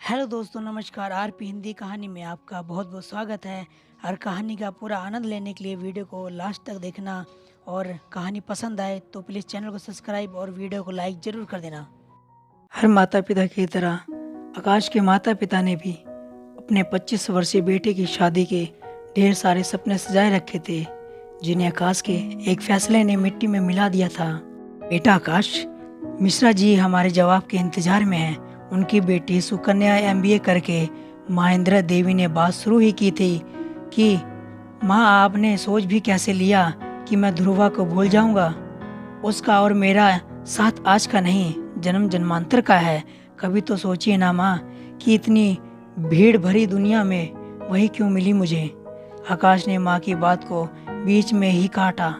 Hello दोस्तों, नमस्कार। RP Hindi कहानी में आपका बहुत बहुत स्वागत है। हर कहानी का पूरा आनंद लेने के लिए वीडियो को लास्ट तक देखना और कहानी पसंद आए तो प्लीज़ चैनल को सब्सक्राइब और वीडियो को लाइक ज़रूर कर देना। हर माता पिता की तरह आकाश के माता पिता ने भी अपने 25 वर्षीय बेटे की शादी के ढेर सारे सपने सजाए रखे थे, जिन्हें आकाश के एक फैसले ने मिट्टी में मिला दिया था। बेटा आकाश, मिश्रा जी हमारे जवाब के इंतजार में हैं। उनकी बेटी सुकन्या एमबीए करके माँ इंदिरा देवी ने बात शुरू ही की थी कि माँ, आपने सोच भी कैसे लिया कि मैं ध्रुवा को भूल जाऊंगा। उसका और मेरा साथ आज का नहीं, जन्म जन्मांतर का है। कभी तो सोचिए ना माँ कि इतनी भीड़ भरी दुनिया में वही क्यों मिली मुझे। आकाश ने माँ की बात को बीच में ही काटा।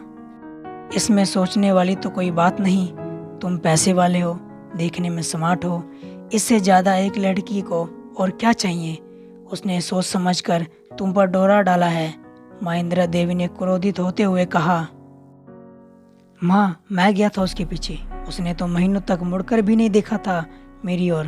इसमें सोचने वाली तो कोई बात नहीं। तुम पैसे वाले हो, देखने में स्मार्ट हो, इससे ज़्यादा एक लड़की को और क्या चाहिए। उसने सोच समझकर तुम पर डोरा डाला है। माँ इंदिरा देवी ने क्रोधित होते हुए कहा। माँ, मैं गया था उसके पीछे, उसने तो महीनों तक मुड़कर भी नहीं देखा था मेरी ओर।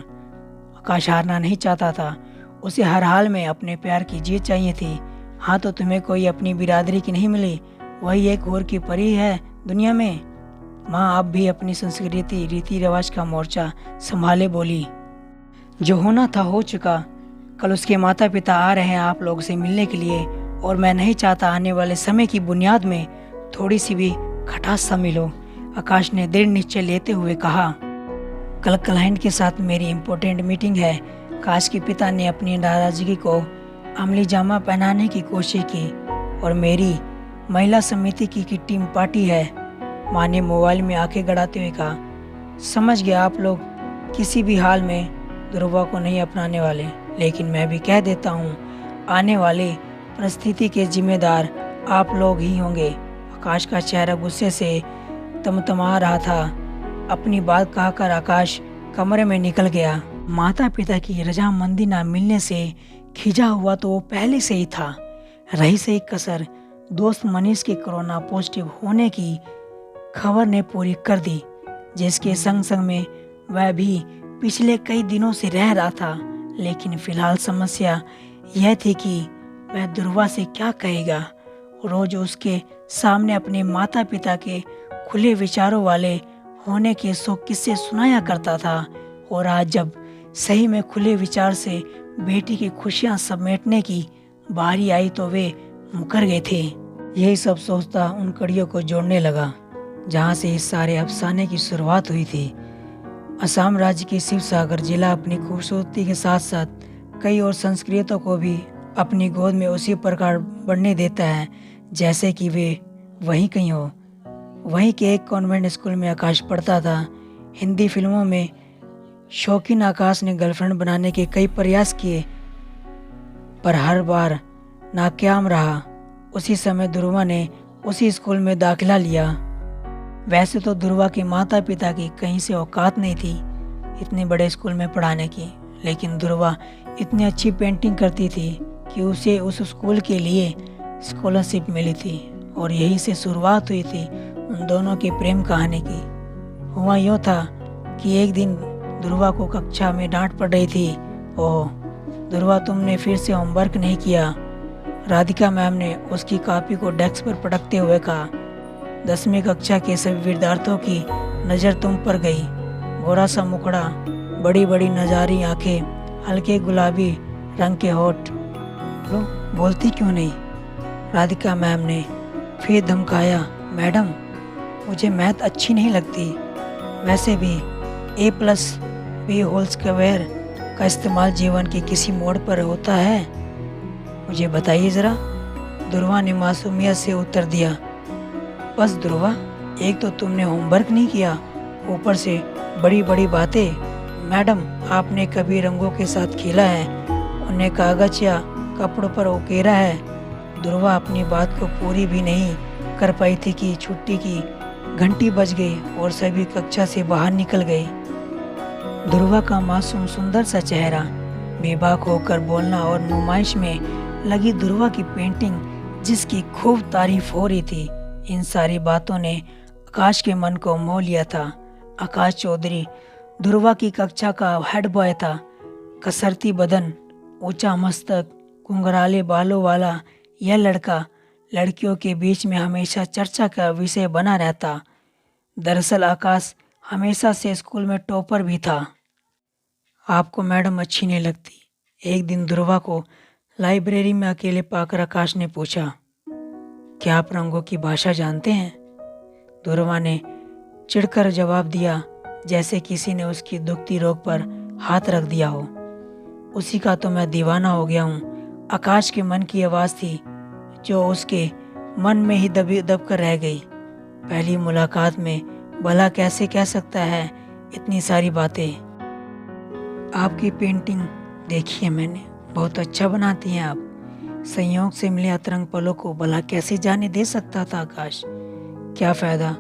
आकाश हारना नहीं चाहता था, उसे हर हाल में अपने प्यार की जीत चाहिए थी। हाँ, तो तुम्हें कोई अपनी बिरादरी की नहीं मिली, वही एक और की परी है दुनिया में। माँ अब भी अपनी संस्कृति रीति रिवाज का मोर्चा संभाले बोली। जो होना था हो चुका। कल उसके माता पिता आ रहे हैं आप लोगों से मिलने के लिए, और मैं नहीं चाहता आने वाले समय की बुनियाद में थोड़ी सी भी खटास शामिल हो। आकाश ने दृढ़ निश्चय लेते हुए कहा। कल क्लाइंट के साथ मेरी इम्पोर्टेंट मीटिंग है। आकाश के पिता ने अपनी नाराजगी को अमली जामा पहनाने की कोशिश की। और मेरी महिला समिति की टीम पार्टी है। माँ ने मोबाइल में आंखें गड़ाते हुए कहा। समझ गया, आप लोग किसी भी हाल में ध्रुवा को नहीं अपनाने वाले, लेकिन मैं भी कह देता हूँ, आने वाली परिस्थिति के जिम्मेदार आप लोग ही होंगे। आकाश का चेहरा गुस्से से तमतमा रहा था। अपनी बात कहकर आकाश कमरे में निकल गया। माता पिता की रजामंदी ना मिलने से खिजा हुआ तो वो पहले से ही था। रही से एक कसर दोस्त मनीष के कोरोना पॉजिटिव होने की खबर ने पूरी कर दी, जिसके संग संग में वह भी पिछले कई दिनों से रह रहा था। लेकिन फिलहाल समस्या यह थी कि वह ध्रुवा से क्या कहेगा। रोज उसके सामने अपने माता पिता के खुले विचारों वाले होने के सौ किस्से सुनाया करता था, और आज जब सही में खुले विचार से बेटी की खुशियां समेटने की बारी आई तो वे मुकर गए थे। यही सब सोचता उन कड़ियों को जोड़ने लगा जहां से इस सारे अफसाने की शुरुआत हुई थी। असम राज्य के शिवसागर जिला अपनी खूबसूरती के साथ साथ कई और संस्कृतियों को भी अपनी गोद में उसी प्रकार बढ़ने देता है जैसे कि वे वहीं कहीं हो। वहीं के एक कॉन्वेंट स्कूल में आकाश पढ़ता था। हिंदी फिल्मों में शौकीन आकाश ने गर्लफ्रेंड बनाने के कई प्रयास किए, पर हर बार नाकाम रहा। उसी समय ध्रुवा ने उसी स्कूल में दाखिला लिया। वैसे तो ध्रुवा के माता पिता की कहीं से औकात नहीं थी इतने बड़े स्कूल में पढ़ाने की, लेकिन ध्रुवा इतनी अच्छी पेंटिंग करती थी कि उसे उस स्कूल के लिए स्कॉलरशिप मिली थी, और यही से शुरुआत हुई थी उन दोनों की प्रेम कहानी की। हुआ यूँ था कि एक दिन ध्रुवा को कक्षा में डांट पड़ रही थी। ओह ध्रुवा, तुमने फिर से होमवर्क नहीं किया। राधिका मैम ने उसकी कॉपी को डेस्क पर पटकते हुए कहा। 10वीं कक्षा के सभी विद्यार्थियों की नज़र तुम पर गई। गोरा सा मुखड़ा, बड़ी बड़ी नजारी आंखें, हल्के गुलाबी रंग के होठ। लो, बोलती क्यों नहीं? राधिका मैम ने फिर धमकाया। मैडम, मुझे मैथ अच्छी नहीं लगती। वैसे भी A+B² का इस्तेमाल जीवन के किसी मोड़ पर होता है? मुझे बताइए ज़रा। ध्रुवा ने मासूमियत से उत्तर दिया। बस ध्रुवा, एक तो तुमने होमवर्क नहीं किया, ऊपर से बड़ी बड़ी बातें। मैडम, आपने कभी रंगों के साथ खेला है, उन्हें कागज या कपड़ों पर उकेरा है? ध्रुवा अपनी बात को पूरी भी नहीं कर पाई थी कि छुट्टी की घंटी बज गई और सभी कक्षा से बाहर निकल गए। ध्रुवा का मासूम सुंदर सा चेहरा, बेबाक होकर बोलना और नुमाइश में लगी ध्रुवा की पेंटिंग जिसकी खूब तारीफ हो रही थी, इन सारी बातों ने आकाश के मन को मोह लिया था। आकाश चौधरी ध्रुवा की कक्षा का हेड बॉय था। कसरती बदन, ऊंचा मस्तक, घुंघराले बालों वाला यह लड़का लड़कियों के बीच में हमेशा चर्चा का विषय बना रहता। दरअसल आकाश हमेशा से स्कूल में टॉपर भी था। आपको मैडम अच्छी नहीं लगती? एक दिन ध्रुवा को लाइब्रेरी में अकेले पाकर आकाश ने पूछा। क्या आप रंगों की भाषा जानते हैं? ध्रुवा ने चिढ़कर जवाब दिया, जैसे किसी ने उसकी दुखती रोग पर हाथ रख दिया हो। उसी का तो मैं दीवाना हो गया हूँ। आकाश के मन की आवाज़ थी जो उसके मन में ही दब कर रह गई। पहली मुलाकात में भला कैसे कह सकता है इतनी सारी बातें। आपकी पेंटिंग देखी है मैंने, बहुत अच्छा बनाती हैं आप। संयोग से मिले अतरंग पलों को भला कैसे जाने दे सकता था आकाश। क्या फ़ायदा,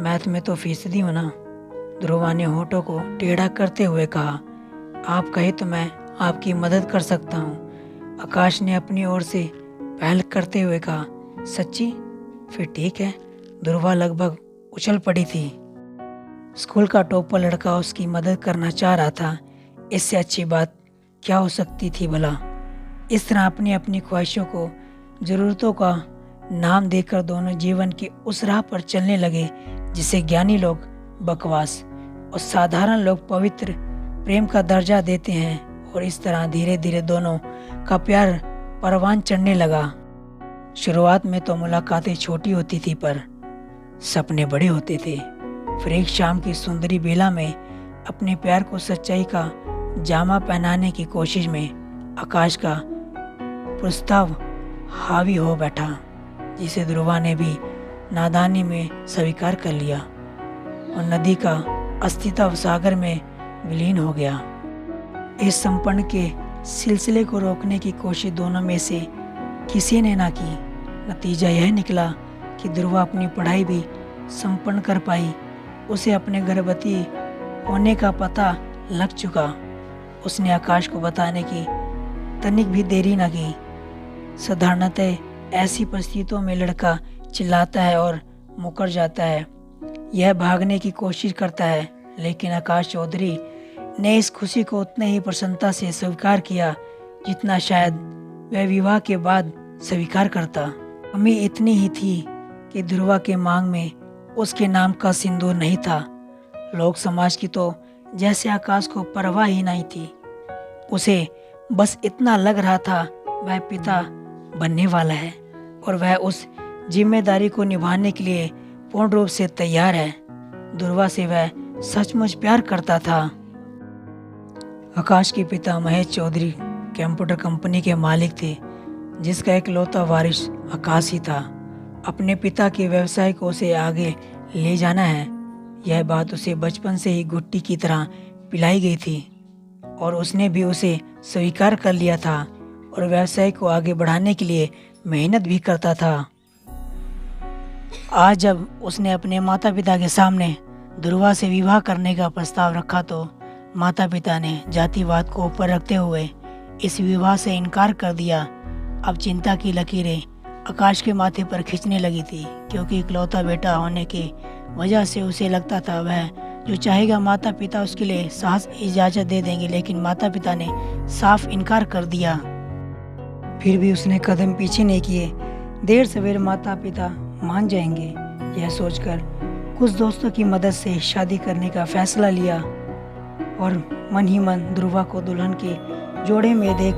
मैथ में तो फीसदी हो ना। ध्रुवा ने होठों को टेढ़ा करते हुए कहा। आप कहे तो मैं आपकी मदद कर सकता हूँ। आकाश ने अपनी ओर से पहल करते हुए कहा। सच्ची? फिर ठीक है। ध्रुवा लगभग उछल पड़ी थी। स्कूल का टॉपर लड़का उसकी मदद करना चाह रहा था। इससे अच्छी बात क्या हो सकती थी भला। इस तरह अपनी अपनी ख्वाहिशों को ज़रूरतों का नाम देकर दोनों जीवन की उस राह पर चलने लगे जिसे ज्ञानी लोग बकवास और साधारण लोग पवित्र प्रेम का दर्जा देते हैं। और इस तरह धीरे धीरे दोनों का प्यार परवान चढ़ने लगा। शुरुआत में तो मुलाकातें छोटी होती थी पर सपने बड़े होते थे। फिर एक शाम की सुंदरी बेला में अपने प्यार को सच्चाई का जामा पहनाने की कोशिश में आकाश का प्रस्ताव हावी हो बैठा, जिसे ध्रुवा ने भी नादानी में स्वीकार कर लिया और नदी का अस्तित्व सागर में विलीन हो गया। इस संपन्न के सिलसिले को रोकने की कोशिश दोनों में से किसी ने ना की। नतीजा यह निकला कि ध्रुवा अपनी पढ़ाई भी संपन्न कर पाई। उसे अपने गर्भवती होने का पता लग चुका। उसने आकाश को बताने की तनिक भी देरी न की। साधारणतः ऐसी परिस्थितियों में लड़का चिल्लाता है और मुकर जाता है, यह भागने की कोशिश करता है, लेकिन आकाश चौधरी ने इस खुशी को उतने ही प्रसन्नता से स्वीकार किया जितना शायद वह विवाह के बाद स्वीकार करता। कमी इतनी ही थी कि ध्रुवा के मांग में उसके नाम का सिंदूर नहीं था। लोक समाज की तो जैसे आकाश को परवाह ही नहीं थी। उसे बस इतना लग रहा था वह पिता बनने वाला है और वह उस जिम्मेदारी को निभाने के लिए पूर्ण रूप से तैयार है। ध्रुवा से वह सचमुच प्यार करता था। आकाश के पिता महेश चौधरी कंप्यूटर कंपनी के मालिक थे, जिसका इकलौता वारिस आकाश ही था। अपने पिता के व्यवसाय को उसे आगे ले जाना है, यह बात उसे बचपन से ही गुट्टी की तरह पिलाई गई थी और उसने भी उसे स्वीकार कर लिया था और व्यवसाय को आगे बढ़ाने के लिए मेहनत भी करता था। आज जब उसने अपने माता पिता के सामने ध्रुवा से विवाह करने का प्रस्ताव रखा तो माता पिता ने जातिवाद को ऊपर रखते हुए इस विवाह से इनकार कर दिया। अब चिंता की लकीरें आकाश के माथे पर खींचने लगी थी, क्योंकि इकलौता बेटा होने की वजह से उसे लगता था वह जो चाहेगा माता पिता उसके लिए साहस इजाज़त दे देंगे, लेकिन माता पिता ने साफ इनकार कर दिया। फिर भी उसने कदम पीछे नहीं किए। देर सवेर माता पिता मान जाएंगे, यह सोचकर कुछ दोस्तों की मदद से शादी करने का फैसला लिया और मन ही मन ध्रुवा को दुल्हन के जोड़े में देख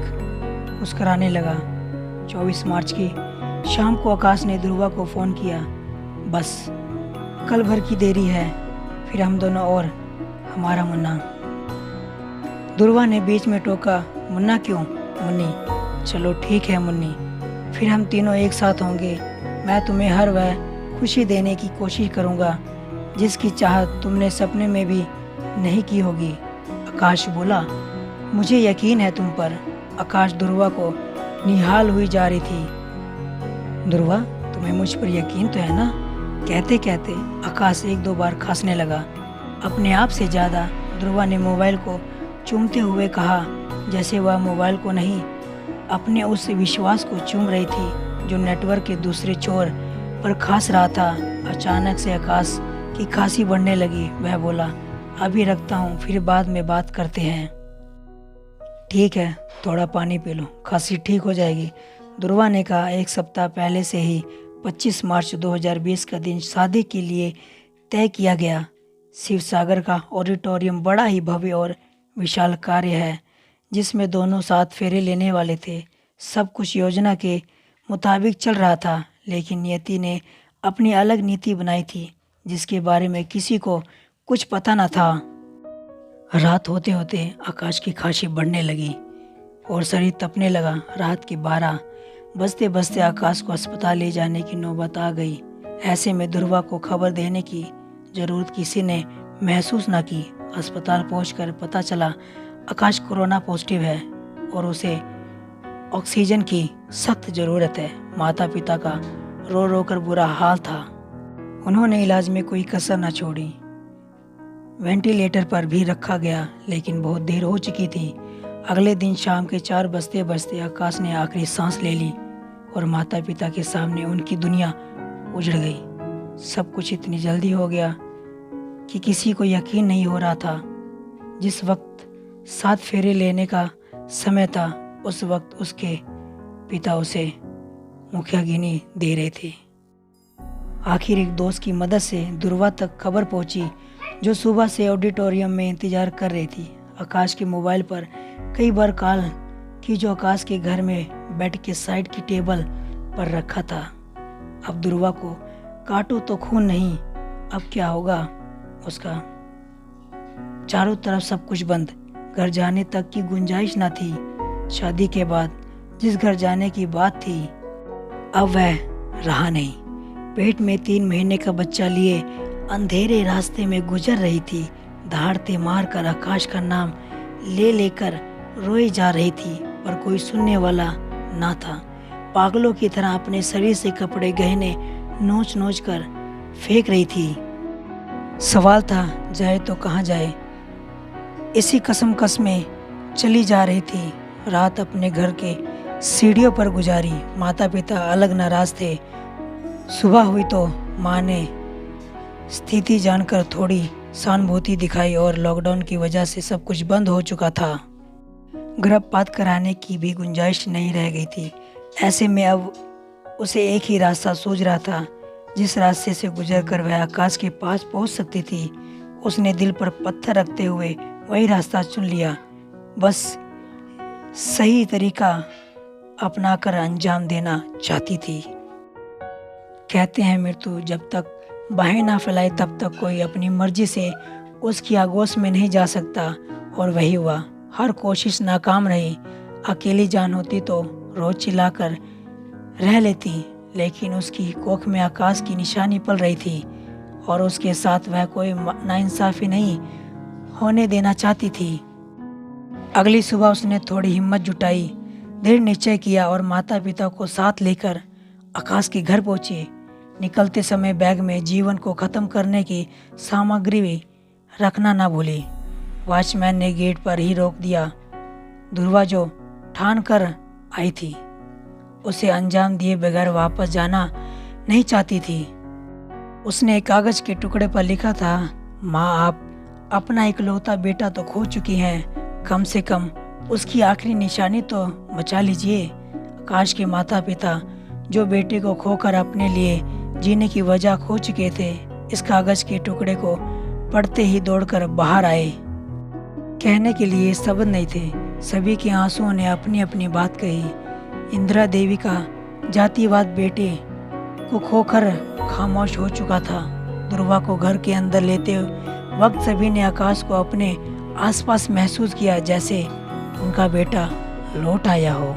मुस्कुराने लगा। 24 मार्च की शाम को आकाश ने ध्रुवा को फ़ोन किया। बस कल भर की देरी है, फिर हम दोनों और हमारा मुन्ना। ध्रुवा ने बीच में टोका, मुन्ना क्यों? मुन्नी। चलो ठीक है मुन्नी, फिर हम तीनों एक साथ होंगे। मैं तुम्हें हर वह खुशी देने की कोशिश करूँगा जिसकी चाहत तुमने सपने में भी नहीं की होगी। आकाश बोला, मुझे यकीन है तुम पर। आकाश ध्रुवा को निहाल हुई जा रही थी। ध्रुवा, तुम्हें मुझ पर यकीन तो है ना? कहते कहते आकाश 1-2 बार खांसने लगा। अपने आप से ज़्यादा ध्रुवा ने मोबाइल को चूमते हुए कहा, जैसे वह मोबाइल को नहीं अपने उस विश्वास को चूम रही थी जो नेटवर्क के दूसरे छोर पर खांस रहा था। अचानक से आकाश की खांसी बढ़ने लगी। वह बोला, अभी रखता हूँ, फिर बाद में बात करते हैं। ठीक है, थोड़ा पानी पी लो, खांसी ठीक हो जाएगी। ध्रुवा ने कहा। एक सप्ताह पहले से ही 25 मार्च 2020 का दिन शादी के लिए तय किया गया। शिवसागर का ऑडिटोरियम बड़ा ही भव्य और विशाल कार्य है, जिसमें दोनों साथ फेरे लेने वाले थे। सब कुछ योजना के मुताबिक चल रहा था, लेकिन नियति ने अपनी अलग नीति बनाई थी, जिसके बारे में किसी को कुछ पता न था। रात होते होते आकाश की खांसी बढ़ने लगी और शरीर तपने लगा। रात के 12 बजते बजते आकाश को अस्पताल ले जाने की नौबत आ गई। ऐसे में ध्रुवा को खबर देने की जरूरत किसी ने महसूस न की। अस्पताल पहुंचकर पता चला आकाश कोरोना पॉजिटिव है और उसे ऑक्सीजन की सख्त ज़रूरत है। माता पिता का रो रो कर बुरा हाल था। उन्होंने इलाज में कोई कसर न छोड़ी। वेंटिलेटर पर भी रखा गया, लेकिन बहुत देर हो चुकी थी। अगले दिन शाम के 4 बजते बजते आकाश ने आखिरी सांस ले ली और माता पिता के सामने उनकी दुनिया उजड़ गई। सब कुछ इतनी जल्दी हो गया कि किसी को यकीन नहीं हो रहा था। जिस वक्त 7 फेरे लेने का समय था, उस वक्त उसके पिता उसे मुखियागिनी दे रहे थे। आखिर एक दोस्त की मदद से ध्रुवा तक खबर पहुंची, जो सुबह से ऑडिटोरियम में इंतजार कर रही थी। आकाश के मोबाइल पर कई बार कॉल की, जो आकाश के घर में बेड के साइड की टेबल पर रखा था। अब ध्रुवा को काटो तो खून नहीं, अब क्या होगा उसका। चारों तरफ सब कुछ बंद, घर जाने तक की गुंजाइश न थी। शादी के बाद जिस घर जाने की बात थी, अब वह रहा नहीं। पेट में 3 महीने का बच्चा लिए अंधेरे रास्ते में गुजर रही थी। दहाड़ते मार कर आकाश का नाम ले लेकर रोई जा रही थी, पर कोई सुनने वाला ना था। पागलों की तरह अपने शरीर से कपड़े गहने नोच नोच कर फेंक रही थी। सवाल था, जाए तो कहाँ जाए। इसी कसम में चली जा रही थी। रात अपने घर के सीढ़ियों पर गुजारी। माता पिता अलग नाराज थे। सुबह हुई तो माँ ने स्थिति जानकर थोड़ी सहानुभूति दिखाई और लॉकडाउन की वजह से सब कुछ बंद हो चुका था। गर्भपात कराने की भी गुंजाइश नहीं रह गई थी। ऐसे में अब उसे एक ही रास्ता सूझ रहा था, जिस रास्ते से गुजरकर वह आकाश के पास पहुंच सकती थी। उसने दिल पर पत्थर रखते हुए वही रास्ता चुन लिया। बस सही तरीका अपनाकर अंजाम देना चाहती थी। कहते हैं मृत्यु जब तक बाहें ना फैलाए तब तक कोई अपनी मर्जी से उसकी आगोश में नहीं जा सकता, और वही हुआ। हर कोशिश नाकाम रही। अकेली जान होती तो रोज चिल्लाकर रह लेती, लेकिन उसकी कोख में आकाश की निशानी पल रही थी और उसके साथ वह कोई नाइंसाफी नहीं होने देना चाहती थी। अगली सुबह उसने थोड़ी हिम्मत जुटाई, दृढ़ निश्चय किया और माता पिता को साथ लेकर आकाश के घर पहुंची। निकलते समय बैग में जीवन को ख़त्म करने की सामग्री भी रखना ना भूली। वॉचमैन ने गेट पर ही रोक दिया। ध्रुवा जो ठान कर आई थी, उसे अंजाम दिए बगैर वापस जाना नहीं चाहती थी। उसने एक कागज के टुकड़े पर लिखा था, माँ आप अपना इकलौता बेटा तो खो चुकी हैं, कम से कम उसकी आखिरी निशानी तो बचा लीजिए। आकाश के माता पिता जो बेटे को खोकर अपने लिए जीने की वजह खो चुके थे, इस कागज के टुकड़े को पढ़ते ही दौड़कर बाहर आए। कहने के लिए शब्द नहीं थे। सभी के आंसुओं ने अपनी अपनी बात कही। इंदिरा देवी का जातिवाद बेटे को खोकर खामोश हो चुका था। ध्रुवा को घर के अंदर लेते वक्त सभी ने आकाश को अपने आसपास महसूस किया, जैसे उनका बेटा लौट आया हो।